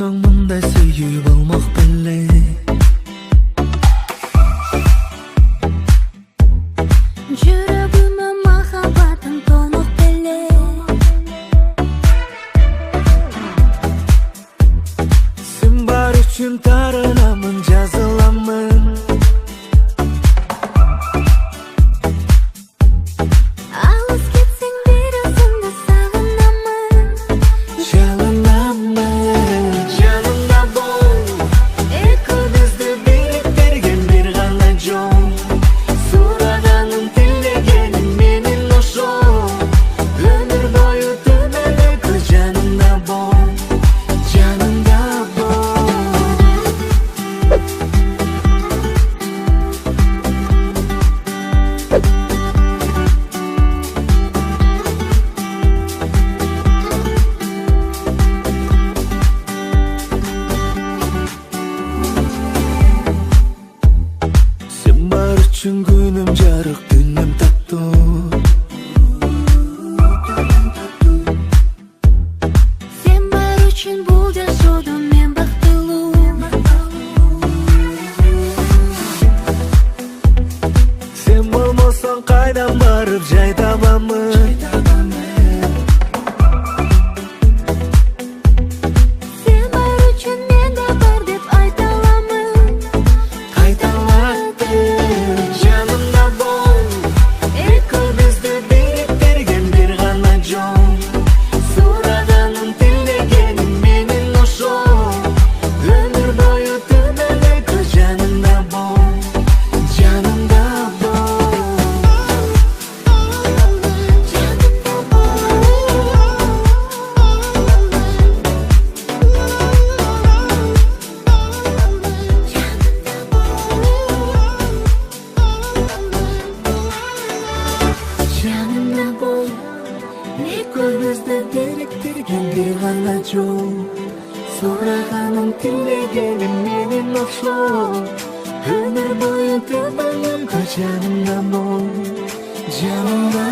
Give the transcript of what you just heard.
болсаң мындай сүйіп алмақ беле. Жүрегіме махаббатың толық беле. Сен бар үшін тарынамын, жазыламын. Алыс кетсең бір өзіңді сағынамын. Жалынамын, жанымда бол. Екеумізді біріктірген бір ғана жол. Сұрағаным, тілегенім менің ошол. Өмір бойы түбәлекті жанымда бол, жанымда бол. Сен бар үшін күнім жарық, түнім таттуу. Сен бар үшін бұл жашоодо мен бактылуу. Сен болмосоң қайдан барып жай табамын. Сен бар үшін мен де бар деп айта аламын. Қайталатып жанымда бол. Екеумізді біріктірген бір ғана жол. Сұрағаным, тілегенім менің ошол. Өмір бойы түбәлекті жанымда бол, жанымда бол. Жанымда бол. Екеумізді біріктірген бір ғана жол. Сұрағаным, тілегенім менің ошол. Өмір бойы түбәлекті жанымда бол, жанымда